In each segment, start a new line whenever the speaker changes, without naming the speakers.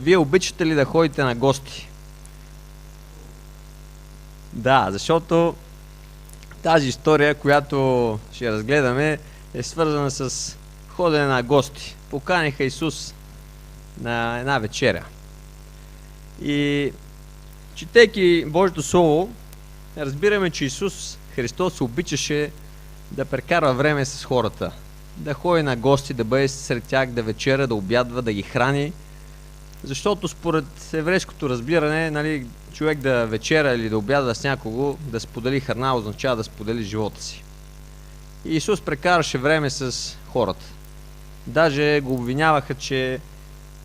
Вие обичате ли да ходите на гости? Да, защото тази история, която ще разгледаме, е свързана с ходене на гости. Поканиха Исус на една вечеря. И четейки Божието Слово, разбираме, че Исус Христос обичаше да прекарва време с хората. Да ходи на гости, да бъде сред тях, да вечеря, да обядва, да ги храни. Защото според еврейското разбиране, нали, човек да вечеря или да обядва с някого, да сподели храна, означава да сподели живота си. И Исус прекараше време с хората. Даже го обвиняваха, че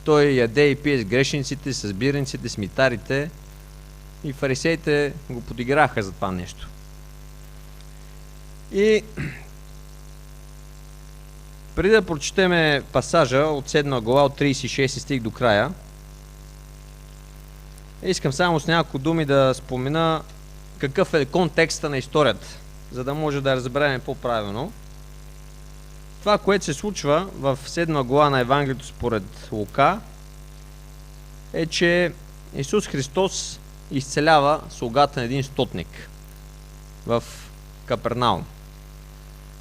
той яде и пие с грешниците, с бирниците, с митарите, и фарисеите го подиграха за това нещо. И преди да прочетеме пасажа от 7 глава, от 36 стих до края, искам само с няколко думи да спомена какъв е контекста на историята, за да може да разберем по-правилно. Това, което се случва в 7 глава на Евангелието според Лука, е, че Исус Христос изцелява слугата на един стотник в Капернаум.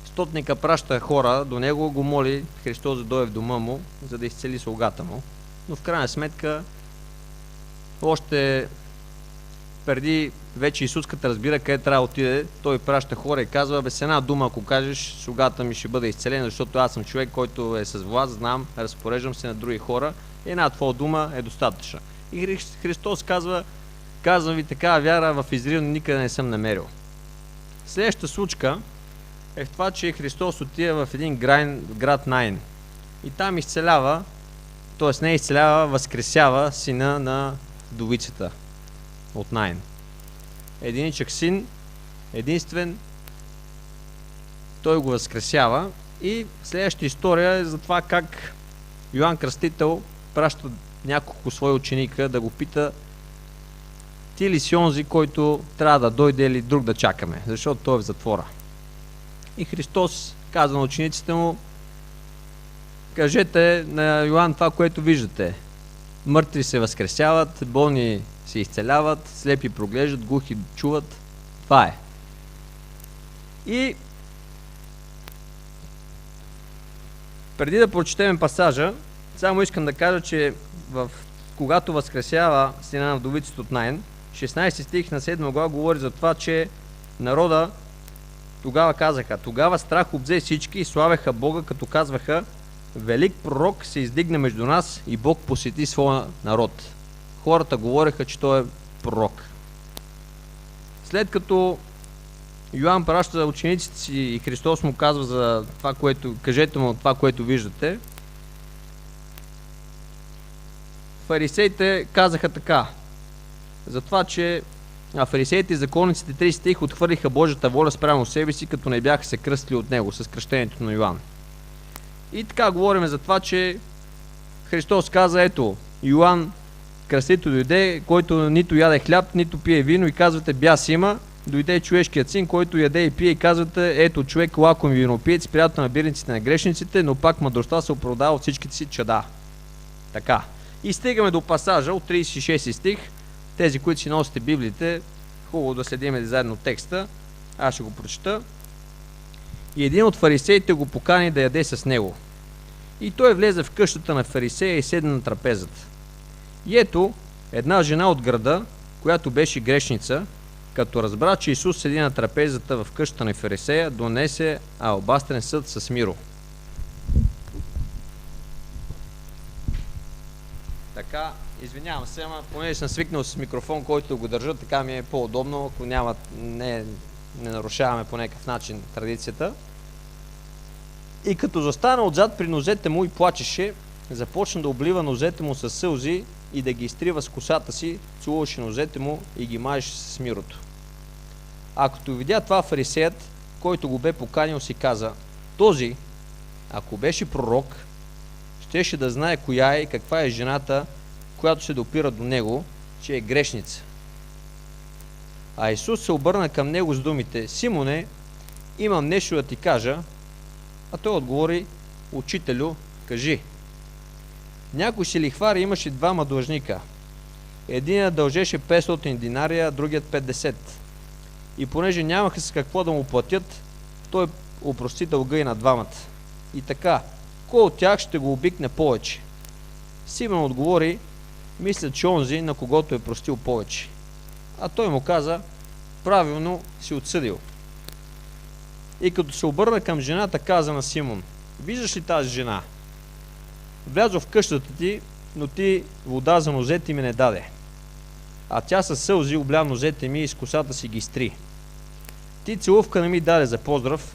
Стотника праща хора до него, го моли Христос да дойде в дома му, за да изцели слугата му. Но в крайна сметка, още преди вече Исус, като разбира къде трябва да отиде, той праща хора и казва: без една дума, ако кажеш, слугата ми ще бъде изцелен, защото аз съм човек, който е с власт, знам, разпореждам се на други хора. Една твоя дума е достатъчна. И Христос казва: казвам ви, такава вяра в Израил никъде не съм намерил. Следващата случка е в това, че Христос отива в един град Найн и там изцелява, т.е. не изцелява, възкресява сина на вдовицата от Найн. Единичък син, единствен, той го възкресява. И следващата история е за това как Йоан Кръстител праща няколко свои ученика да го пита: ти ли си онзи, който трябва да дойде, или друг да чакаме, защото той е в затвора? И Христос казва на учениците му: кажете на Йоан това, което виждате. Мъртви се възкресяват, болни се изцеляват, слепи проглеждат, глухи чуват. Това е. И преди да прочетем пасажа, само искам да кажа, че когато възкресява сина на вдовицата от Найн, 16 стих на 7 глава говори за това, че народа тогава казаха: тогава страх обзе всички и славяха Бога, като казваха: велик пророк се издигна между нас и Бог посети своя народ. Хората говореха, че той е пророк. След като Йоан праща учениците си и Христос му казва за това, което кажете му това, което виждате, фарисеите казаха така: за това, че фарисеите и законниците, 30 стих, отхвърлиха Божията воля спрямо себе си, като не бяха се кръстили от него, с кръщението на Йоан. И така говорим за това, че Христос каза: ето, Йоан Кръстител дойде, който нито яде хляб, нито пие вино, и казвате: бяс има. Дойде човешкият син, който яде и пие, и казвате: ето, човек лаком и винопиец, приятел на бирниците на грешниците, но пак мъдростта се оправдава от всичките си чада. Така. И стигаме до пасажа от 36 стих. Тези, които си носите Библиите, хубаво да следиме заедно текста. Аз ще го прочета. И един от фарисеите го покани да яде с него. И той влезе в къщата на фарисея и седна на трапезата. И ето, една жена от града, която беше грешница, като разбра, че Исус седи на трапезата в къщата на фарисея, донесе албастрен съд с миро. Така, извинявам се, ама понеже съм свикнал с микрофон, който го държа, така ми е по-удобно, ако не нарушаваме по някакъв начин традицията. И като застана отзад при нозете му и плачеше, започна да облива нозете му със сълзи и да ги изтрива с косата си, целуваше нозете му и ги мажеше с мирото. А като видя това, фарисеят, който го бе поканил, си каза: този, ако беше пророк, щеше да знае коя е и каква е жената, която се допира до него, че е грешница. А Исус се обърна към него с думите: Симоне, имам нещо да ти кажа. А той отговори: Учителю, кажи. Някой си лихвар имаше двама длъжника. Единият дължеше 500 динария, а другият 50. И понеже нямаха с какво да му платят, той опрости дълга и на двамата. И така, кой от тях ще го обикне повече? Симеон отговори: мисля, че онзи, на когото е простил повече. А той му каза: правилно си отсъдил. И като се обърна към жената, каза на Симон: виждаш ли тази жена? Влязох в къщата ти, но ти вода за нозете ми не даде. А тя със сълзи обля нозете ми и с косата си ги стри. Ти целувка не ми даде за поздрав,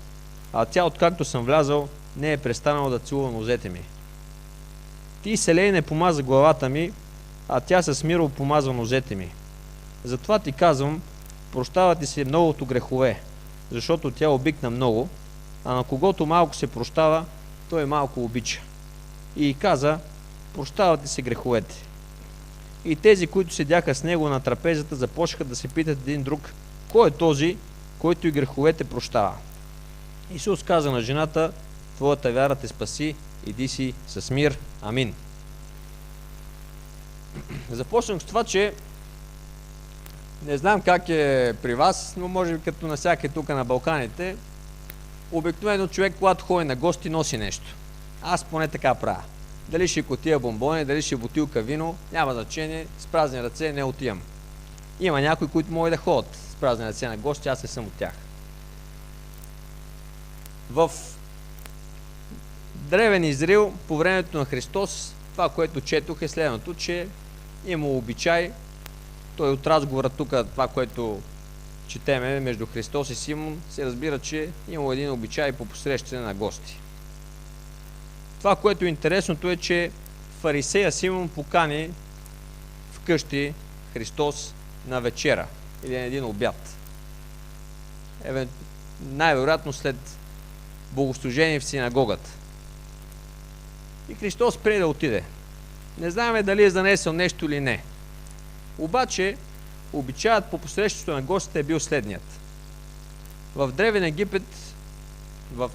а тя, откакто съм влязал, не е престанала да целува нозете ми. Ти селей не помаза главата ми, а тя с миро помазва нозете ми. Затова ти казвам, прощава ти се многото грехове, защото тя обикна много, а на когото малко се прощава, той малко обича. И каза: прощава ти се греховете. И тези, които седяха с него на трапезата, започнаха да се питат един друг: кой е този, който и греховете прощава? Исус каза на жената: твоята вяра те спаси, иди си с мир. Амин. Започнах с това, че не знам как е при вас, но може би като навсякъде тук на Балканите, обикновено човек, когато ходи на гости, носи нещо. Аз поне така правя. Дали ще кутия бомбони, дали ще бутилка вино, няма значение, с празни ръце не отивам. Има някои, които могат да ходят с празни ръце на гости, аз не съм от тях. В древен Израил, по времето на Христос, това, което четох, е следното, че има обичай, той от разговора тук, това, което четеме между Христос и Симон, се разбира, че има един обичай по посрещане на гости. Това, което е интересното, е, че фарисея Симон покани вкъщи Христос на вечера или на един обяд. Най-вероятно след богослужение в синагогата. И Христос прие да отиде. Не знаем дали е занесъл нещо или не. Обаче, обичаят по посрещането на гостите е бил следният. В древен Египет, в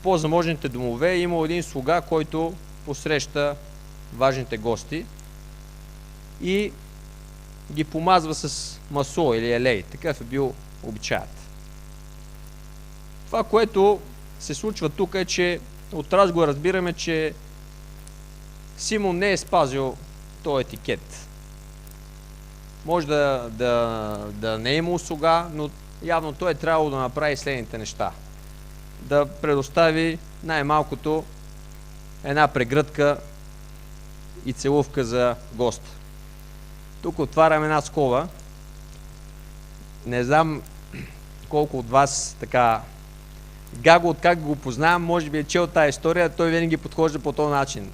по-заможните домове, е имал един слуга, който посреща важните гости и ги помазва с масло или елей. Такъв е бил обичаят. Това, което се случва тук, е, че от разговора разбираме, че Симон не е спазил този етикет. Може да не е имал слуга, но явно той е трябвало да направи следните неща. Да предостави най-малкото една прегръдка и целувка за госта. Тук отварям една скоба. Не знам колко от вас така Гаго, откак го познавам, може би е чел тази история, той винаги подхожда по този начин.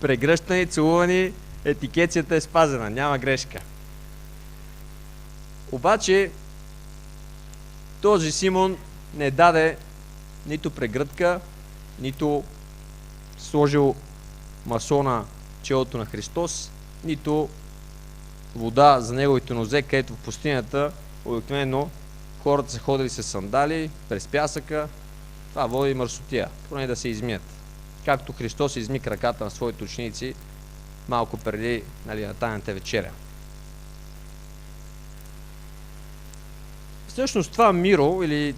Прегръщани, целувани, етикетцията е спазена, няма грешка. Обаче този Симон не даде нито прегръдка, нито сложил масло на челото на Христос, нито вода за неговите нозе, където в пустинята обикновено хората са ходили с сандали през пясъка. Това води мърсотия, поне да се измият. Както Христос изми краката на своите ученици малко преди на Тайната вечеря. Всъщност това миро или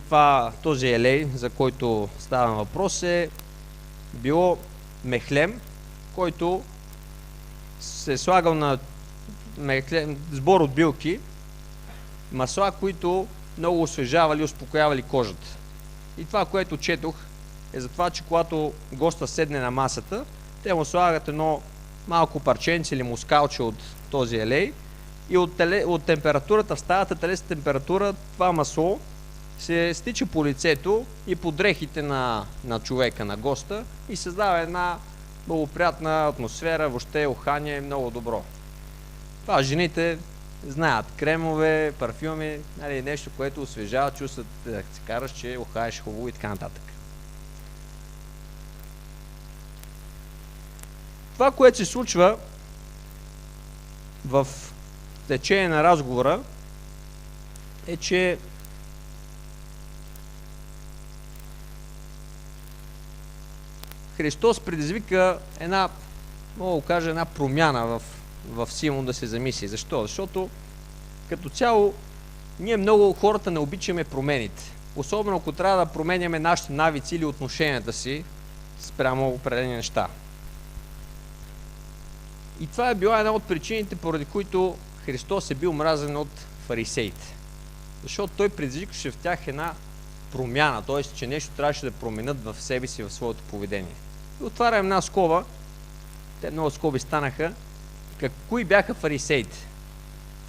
този елей, за който става въпрос, е било мехлем, който се е слагал на сбор от билки, масла, които много освежавали и успокоявали кожата. И това, което четох, е за това, че когато госта седне на масата, те му слагат едно малко парченце или мускалче от този елей и от температурата в стаята, телесна температура, това масло се стича по лицето и по дрехите на човека, на госта и създава една благоприятна атмосфера, въобще ухание е много добро. Това жените знаят. Кремове, парфюми, нещо, което освежава, чувстват да се караш, че ухаеш хубаво и така нататък. Това, което се случва в течение на разговора, е, че Христос предизвика мога да кажа, една промяна в Симон да се замисли. Защо? Защото като цяло ние много хората не обичаме промените. Особено ако трябва да променяме нашите навици или отношенията си спрямо определени неща. И това е била една от причините, поради които Христос е бил мразен от фарисеите. Защото той предизвикваше в тях една промяна, т.е. че нещо трябваше да променят в себе си, в своето поведение. И отварям една скоба, те много скоби станаха. Кои бяха фарисеите?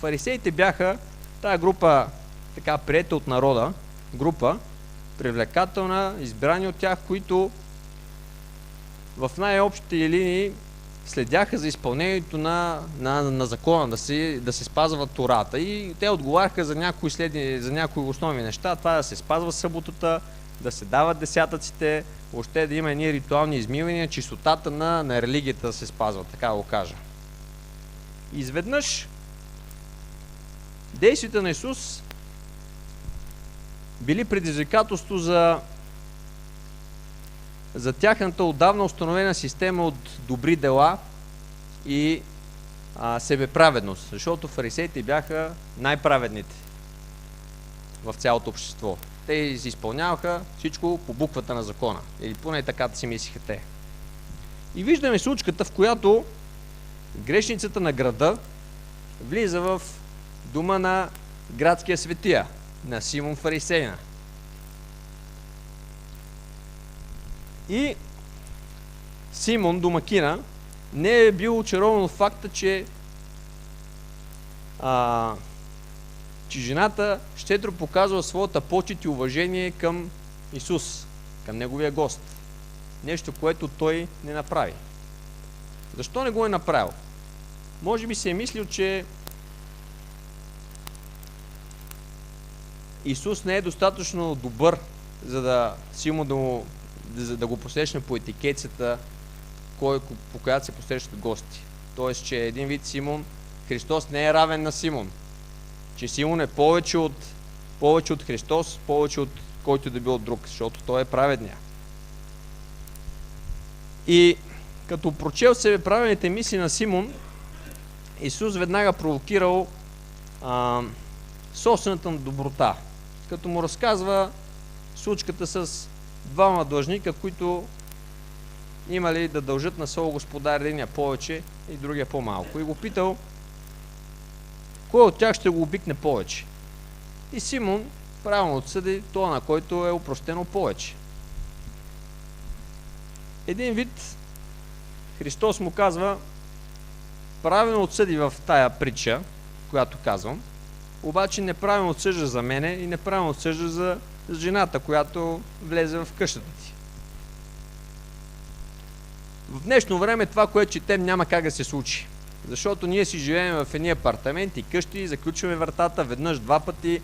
Фарисеите бяха тая група, така приета от народа, група, привлекателна, избрани от тях, които в най-общите линии следяха за изпълнението на закона, да се спазва Тората. И те отговаряха за някои основни неща. Това да се спазва съботата, да се дават десятъците, въобще да има едни ритуални измивания, чистотата на религията да се спазва, така да го кажа. Изведнъж действията на Исус били предизвикателство за тяхната отдавна установена система от добри дела и себеправедност, защото фарисеите бяха най-праведните в цялото общество. Те изпълняваха всичко по буквата на закона, или поне така да си мислиха те. И виждаме случката, в която грешницата на града влиза в дома на градския светия, на Симон Фарисеина. И Симон, домакина, не е бил очарован от факта, че жената щедро показва своята почит и уважение към Исус, към неговия гост. Нещо, което той не направи. Защо не го е направил? Може би се е мислил, че Исус не е достатъчно добър, за да Симон да го посрещне по етикетцата, по която се посрещат гости. Тоест, че един вид Христос не е равен на Симон. Че Симон е повече от Христос, повече от който да бил друг, защото той е праведния. И като прочел себеправените мисли на Симон, Исус веднага провокирал собствената доброта, като му разказва случката с двама длъжника, които имали да дължат на своя господар, единия повече и другия по-малко. И го питал, кой от тях ще го обикне повече. И Симон правилно отсъди това, на който е опростено повече. Един вид Христос му казва, правилно отсъди в тая притча, която казвам, обаче неправилно отсъжда за мене и неправилно отсъжда за жената, която влезе в къщата ти. В днешно време това, което четем, няма как да се случи. Защото ние си живеем в едни апартаменти, къщи, заключваме вратата веднъж, два пъти.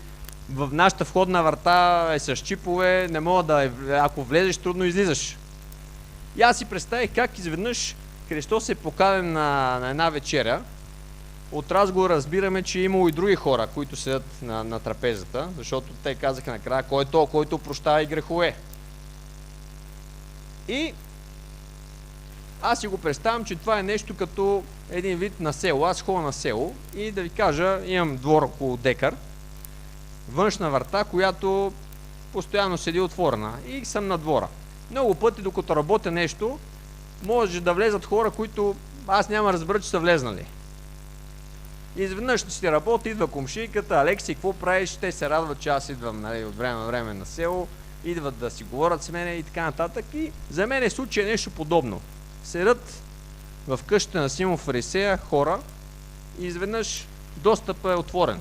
В нашата входна врата е с чипове, не мога ако влезеш, трудно излизаш. И аз си представих как изведнъж Христос е поканен на една вечеря. От разговора разбираме, че имало и други хора, които седят на трапезата, защото те казаха накрая, кой е то, който прощава и грехове. И аз си го представям, че това е нещо като един вид на село. Аз ходя на село и да ви кажа, имам двор около декар, външна врата, която постоянно седи отворена и съм на двора. Много пъти, докато работя нещо, може да влезат хора, които аз няма разбера, че са влезнали. И изведнъж ще си работи, идва комшийката, Алекси, какво правиш? Те се радват, че аз идвам от време на време на село, идват да си говорят с мене и така нататък. И за мен е случай нещо подобно. Седят в къщата на Симон Фарисея хора и изведнъж достъпът е отворен.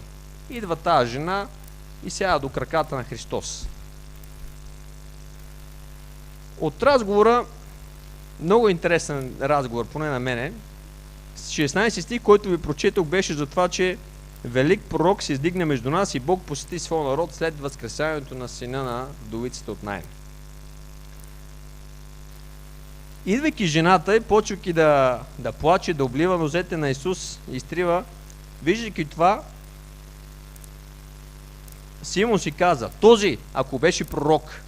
Идва тази жена и сяда до краката на Христос. От разговора, много интересен разговор, поне на мене, 16 стих, който ви прочетох, беше за това, че велик пророк се издигна между нас и Бог посети своя народ след възкресяването на сина на вдовицата от Наин. Идвайки жената и почвайки да плаче, да облива нозете на Исус и изтрива, виждайки това, Симон си каза, този, ако беше пророк,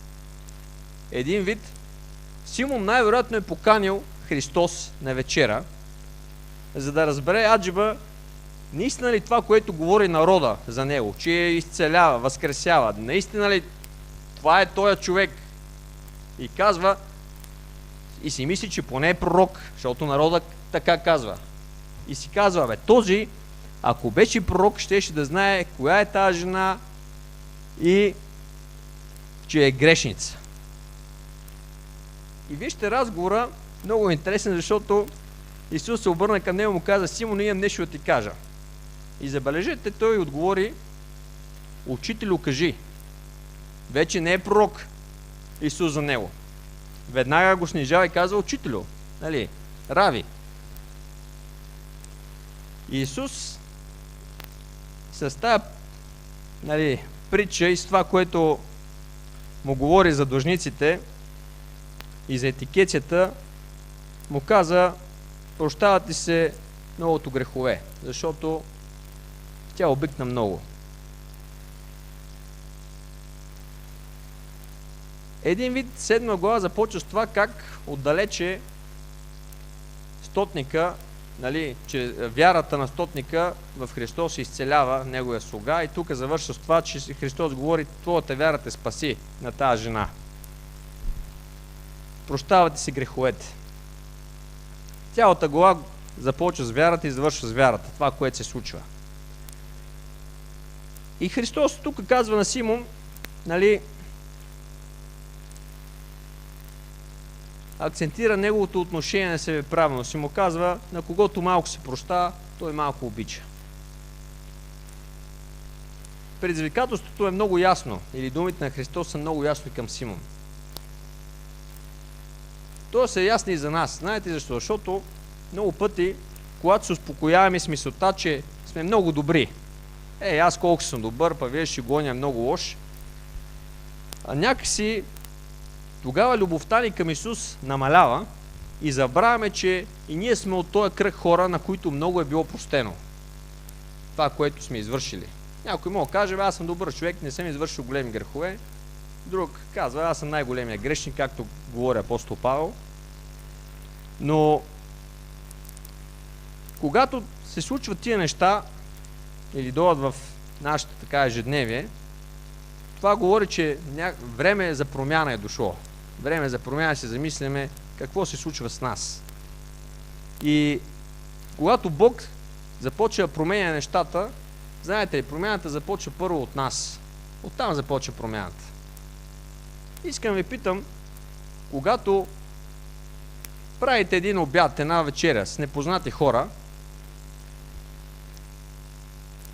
един вид Симон най-вероятно е поканил Христос на вечера, за да разбере аджиба наистина ли това, което говори народа за него, че изцелява, възкресява, наистина ли това е този човек. И казва, и си мисли, че поне е пророк, защото народът така казва. И си казва, този, ако беше пророк, щеше да знае коя е тази жена и че е грешница. И вижте разговора, много интересен, защото Исус се обърна към него и му каза, Симон, имам нещо да ти кажа. И забележете, той отговори, учителю, кажи. Вече не е пророк Исус за него. Веднага го снижава и казва, учителю, нали, рави. И Исус с тази, нали, притча и с това, което му говори за длъжниците и за етикетията, му каза, прощават ти се многото грехове, защото тя обикна много. Един вид 7 глава започва с това как отдалече стотника, нали, че вярата на стотника в Христос изцелява неговия слуга, и тук завършва с това, че Христос говори, твоята вяра те спаси на тази жена. Прощавате си греховете. Цялата глава започва с вярата и завършва с вярата, това, което се случва. И Христос тук казва на Симон, нали, акцентира неговото отношение на себе правилно. Си му казва, на когото малко се прощава, той малко обича. Предизвикателството е много ясно, или думите на Христос са много ясни към Симон. То са ясни и за нас. Знаете защо? Защото много пъти, когато се успокояваме с мисълта, че сме много добри, аз колко съм добър, па вие ще гоня много лош, а някакси тогава любовта ни към Исус намалява и забравяме, че и ние сме от този кръг хора, на които много е било простено това, което сме извършили. Някой може да каже, аз съм добър човек, не съм извършил големи грехове. Друг казва, аз съм най-големия грешник, както говори апостол Павел. Но когато се случват тия неща или дойдат в нашата така ежедневие, това говори, че време за промяна е дошло. Време за промяна се замисляме какво се случва с нас. И когато Бог започва да променя нещата, знаете ли, промяната започва първо от нас. Оттам започва промяната. Искам ви питам, когато правите един обяд, една вечеря с непознати хора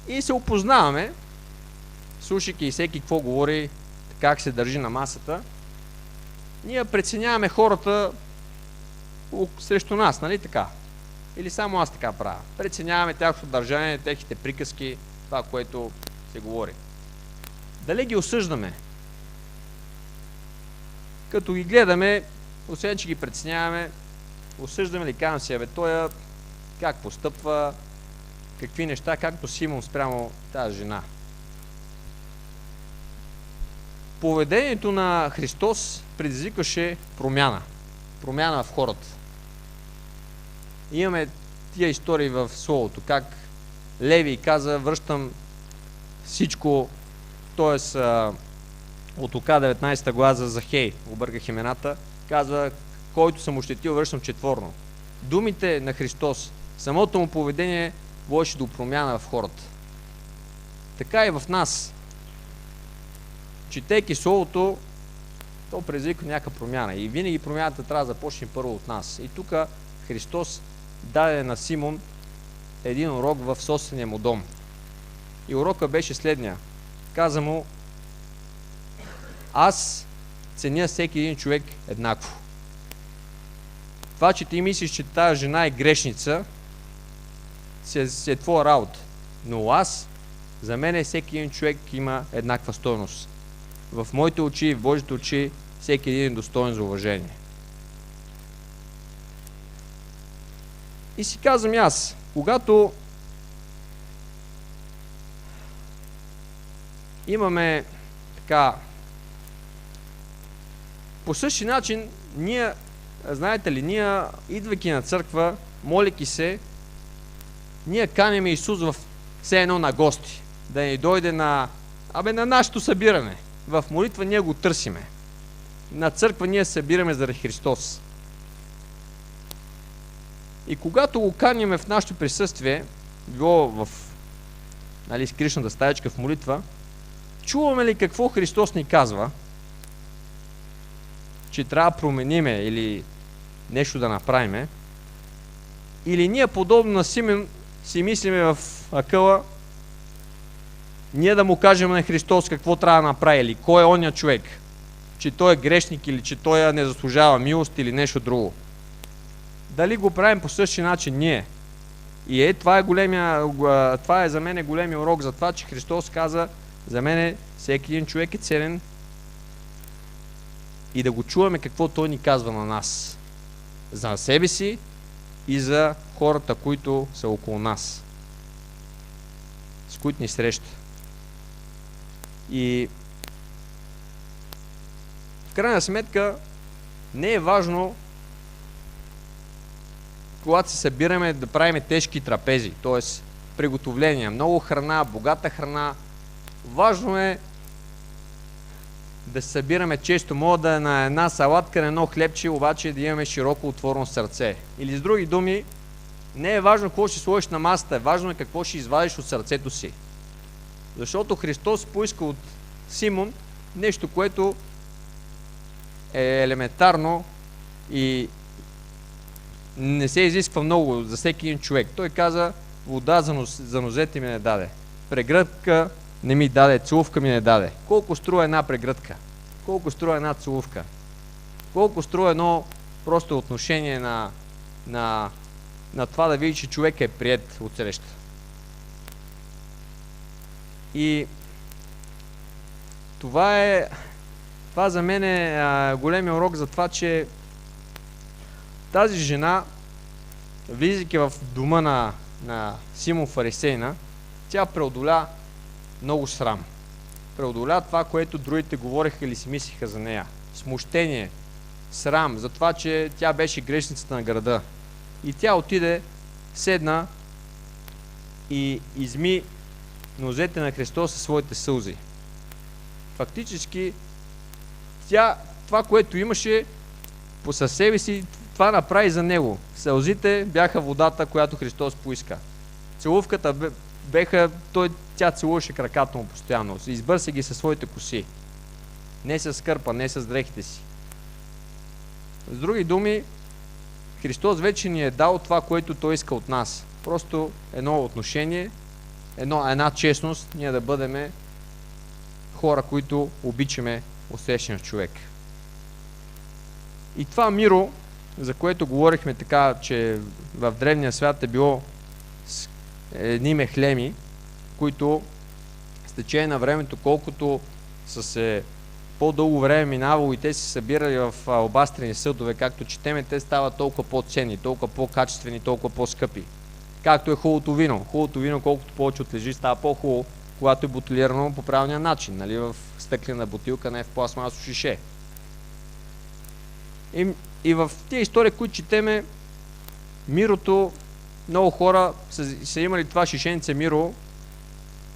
и се опознаваме, слушайки и всеки какво говори, как се държи на масата, ние преценяваме хората срещу нас, нали така? Или само аз така правя? Преценяваме тяхното държание, техните приказки, това, което се говори. Дали ги осъждаме? Като ги гледаме, освен че ги преценяваме, осъждаме ли, казвам си, той как постъпва, какви неща, както Симон спрямо тази жена. Поведението на Христос предизвикваше промяна. Промяна в хората. Имаме тия истории в Словото, как Леви каза, връщам всичко, т.е. от Лука 19 глава за Захей, обърках имената, казва, който съм ощетил, връщам четворно. Думите на Христос, самото му поведение водеше до промяна в хората. Така и в нас. Четейки Словото, то предизвиква някаква промяна. И винаги промяната трябва да започне първо от нас. И тук Христос даде на Симон един урок в собствения му дом. И урока беше следния. Каза му, аз ценя всеки един човек еднакво. Това, че ти мислиш, че тази жена е грешница, си е твоя работа. Но аз, за мен всеки един човек има еднаква стойност. В моите очи и в Божите очи всеки един е достоен за уважение. И си казвам аз, когато имаме така, по същия начин ние знаете ли, ние, идвайки на църква, молейки се, ние каним Исус в все едно на гости, да ни дойде на нашето събиране. В молитва ние го търсиме. На църква ние събираме заради Христос. И когато го каниме в нашето присъствие, било в скришната стаечка в молитва, чуваме ли какво Христос ни казва, че трябва да промениме или нещо да направиме, или ние подобно на Симеон си мислиме в акъла, ние да му кажем на Христос какво трябва да направи, или кой е оня човек, че той е грешник или че той не заслужава милост или нещо друго. Дали го правим по същия начин ние? И това е за мен големия урок за това, че Христос каза, за мен всеки един човек е ценен и да го чуваме какво той ни казва на нас. За себе си и за хората, които са около нас, с които ни среща. И в крайна сметка не е важно, когато се събираме, да правим тежки трапези, т.е. приготовления, много храна, богата храна. Важно е да се събираме често, може да е на една салатка, на едно хлебче, обаче да имаме широко отворено сърце. Или с други думи, не е важно какво ще сложиш на масата, важно е какво ще извадиш от сърцето си. Защото Христос поиска от Симон нещо, което е елементарно и не се изисква много за всеки един човек. Той каза, вода за нозете ми не даде. Прегръдка не ми даде, целувка ми не даде. Колко струва една прегръдка? Колко струва една целувка? Колко струва едно просто отношение на това да види, че човек е приет от среща? И това за мен е големия урок за това, че тази жена, влизайки в дома на Симон Фарисейна, тя преодоля много срам. Преодоля това, което другите говореха или си мислиха за нея. Смущение, срам, за това, че тя беше грешницата на града. И тя отиде, седна и изми нозете на Христос със своите сълзи. Фактически, това, което имаше със себе си, това направи за него. Сълзите бяха водата, която Христос поиска. Целувката тя целуваше краката му постоянно. Избърса ги със своите коси. Не с кърпа, не с дрехите си. С други думи, Христос вече ни е дал това, което Той иска от нас. Просто едно отношение, една честност, ние да бъдем хора, които обичаме усещен човек. И това миро, за което говорихме така, че в древния свят е било едни мехлеми, които с течение на времето, колкото по-дълго време минавало и те се събирали в албастрени съдове, както четеме, те стават толкова по-ценни, толкова по-качествени, толкова по-скъпи. Както е хубавото вино. Хубавото вино, колкото повече отлежи, става по-хубаво, когато е бутилирано по правилния начин, нали, в стъклена бутилка, не в пластмасово шише. И в тези истории, които четеме, мирото, много хора са имали това шишенце миро,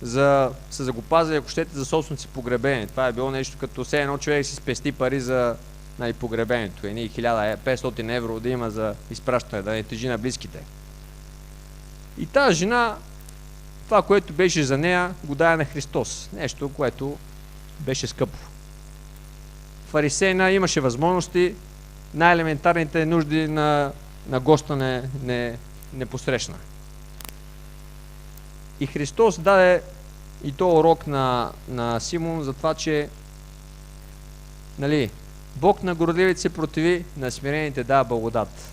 са го пазили, ако щете, за собственото си погребение. Това е било нещо като все едно човек си спести пари за погребението. Едни 1500 евро да има за изпращане, да не тежи на близките. И тази жена, това, което беше за нея, го даде на Христос. Нещо, което беше скъпо. Фарисейна имаше възможности, най-елементарните нужди на госта не посрещна. И Христос даде и то урок на Симон за това, че Бог на горделивите се противи, на смирените дава благодат.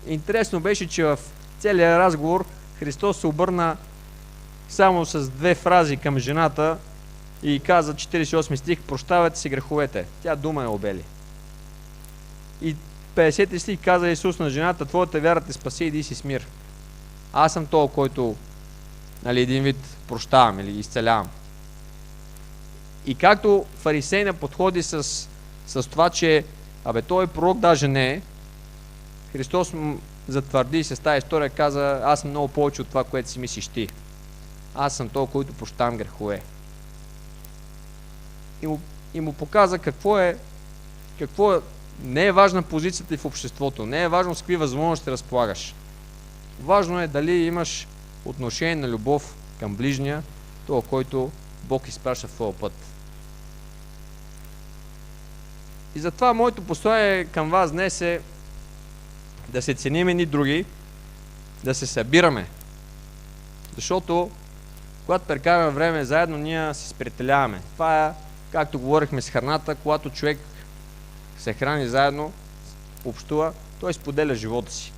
Интересно беше, че в целия разговор Христос се обърна само с 2 фрази към жената и каза 48 стих: прощавайте си греховете. Тя дума не обели. И 50 стих каза Исус на жената: твоята вяра те спаси, иди си с мир. Аз съм този, който един вид прощавам или изцелявам. И както фарисейна подходи с това, че той пророк даже не е, Христос затвърди се с тази история, каза: аз съм много повече от това, което си мислиш ти. Аз съм той, който прощавам грехове. И му показа какво е. Не е важна позицията ти в обществото, не е важно с какви възможности разполагаш. Важно е дали имаш отношение на любов към ближния, това, който Бог изпраща в твоя път. И затова моето послание към вас днес е да се ценим едни други, да се събираме. Защото когато прекараме време заедно, ние се сприятеляваме. Това е, както говорихме с храната, когато човек се храни заедно, общува, той споделя живота си.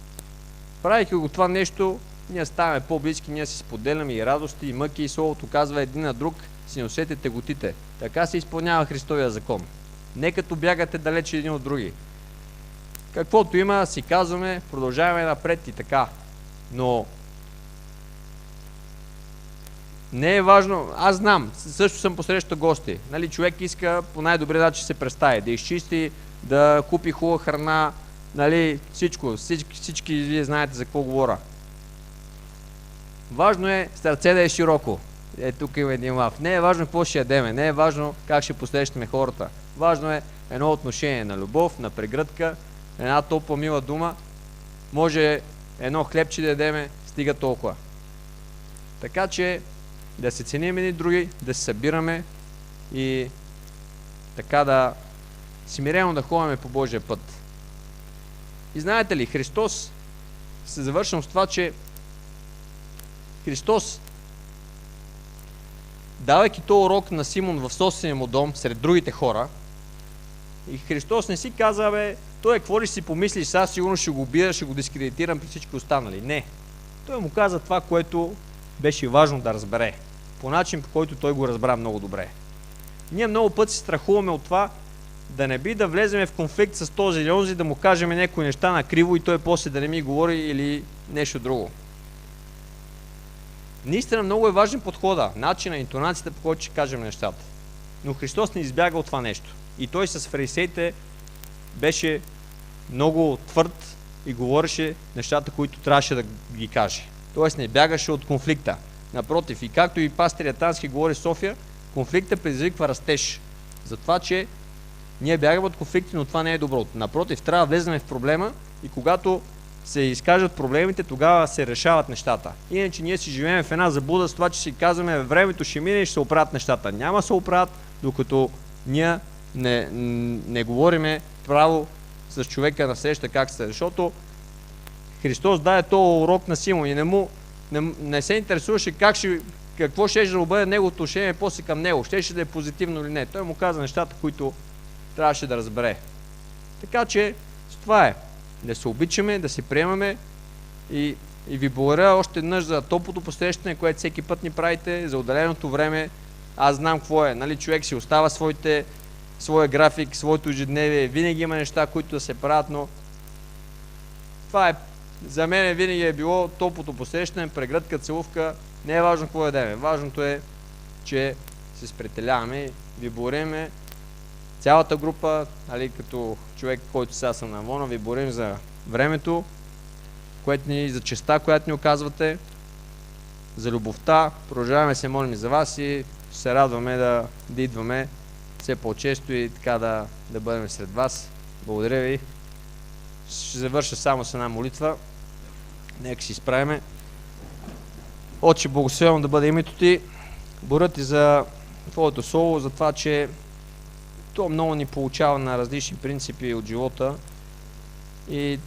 Правейки го това нещо, ние ставаме по-близки, ние си споделяме и радости, и мъки, и Словото казва един на друг: си носете теготите. Така се изпълнява Христовия закон. Не като бягате далече един от други. Каквото има, си казваме, продължаваме напред и така. Но не е важно. Аз знам, също съм посрещал гости. Нали, човек иска по най-добрия начин се представи, да изчисти, да купи хубава храна, нали, всички вие знаете за какво говоря. Важно е сърце да е широко. Тук има един лав. Не е важно какво ще ядеме, не е важно как ще посрещаме хората. Важно е едно отношение на любов, на прегръдка, една топла мила дума. Може едно хлебче да ядеме, стига толкова. Така че да се ценим едни други, да се събираме и така да смирено да ходим по Божия път. И знаете ли, Христос, се завършвам с това, че Христос, давайки този урок на Симон в собствения му дом, сред другите хора, и Христос не си каза: бе, той какво ли си помислиш, сега сигурно ще го убия, ще го дискредитирам при всички останали. Не. Той му каза това, което беше важно да разбере. По начин, по който той го разбра много добре. Ние много пъти се страхуваме от това, да не би да влеземе в конфликт с този или онзи, да му кажем някои неща накриво и той после да не ми говори или нещо друго. Наистина много е важен подхода, начина, интонацията, по който ще кажем нещата. Но Христос не избяга от това нещо. И той с фарисеите беше много твърд и говореше нещата, които трябваше да ги каже. Тоест не бягаше от конфликта. Напротив, и както и пастир Ятански говори в София, конфликта предизвиква растеж. Затова, че ние бягаме от конфликти, но това не е добро. Напротив, трябва да влезем в проблема и когато се изкажат проблемите, тогава се решават нещата. Иначе ние си живеем в една заблуда с това, че си казваме: времето ще мине и ще се оправят нещата. Няма се оправят, докато ние не говориме право с човека на среща как се. Защото Христос даде този урок на Симон и не се интересуваше какво ще да бъде неговото отношение после към него. Ще да е позитивно или не. Той му каза нещата, които трябваше да разбере. Така че това е. Да се обичаме, да се приемаме и ви благодаря още веднъж за топлото посрещане, което всеки път ни правите, за отделеното време. Аз знам какво е. Нали, човек си остава своя график, своето ежедневие. Винаги има неща, които да се правят, но това е. За мен винаги е било топлото посрещане, прегръдка, целувка. Не е важно какво ядеме. Важното е, че се сприятеляваме и ви благодарим цялата група, нали, като човек, който сега съм на Вона, ви благодарим за времето, за честта, която ни оказвате, за любовта. Продължаваме се молим за вас и се радваме да идваме все по-често и така да бъдем сред вас. Благодаря ви. Ще завърша само с една молитва. Нека си изправиме. Отче, благословено да бъде името ти. Благодаря ти за твоето слово, за това, че то много ни получава на различни принципи от живота. И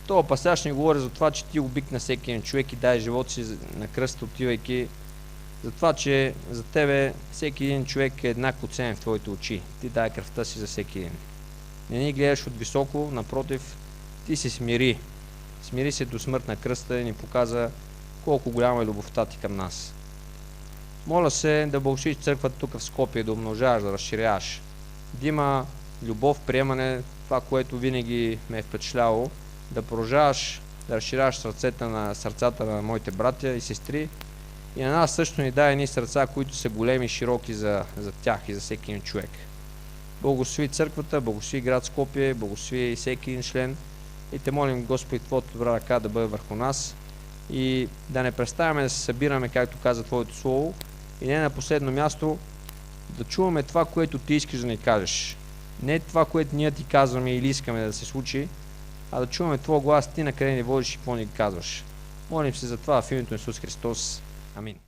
този пасаж ни говори за това, че ти обикна всеки един човек и дай живота си на кръст, отивайки. За това, че за тебе всеки един човек е еднакво ценен в твоите очи. Ти дай кръвта си за всеки един. Не ни гледаш от високо, напротив, ти се смири. Смири се до смърт на кръста и ни показа колко голяма е любовта ти към нас. Моля се да благословиш църквата тук в Скопие, да умножаваш, да разширяваш. Да има любов, приемане, това, което винаги ме е впечатляло, да продължаваш да разширяваш сърцата на моите братя и сестри и на нас също ни дай едни сърца, които са големи и широки за тях и за всеки един човек. Благослови църквата, благослови град Скопие, благослови всеки един член И те молим, Господи, Твоята добра ръка да бъде върху нас и да не преставаме да се събираме, както каза Твоето Слово, и не на последно място да чуваме това, което Ти искаш да ни кажеш. Не това, което ние Ти казваме или искаме да се случи, а да чуваме Твоя глас, Ти на къде ни водиш и какво ни казваш. Молим се за това в името на Исус Христос. Амин.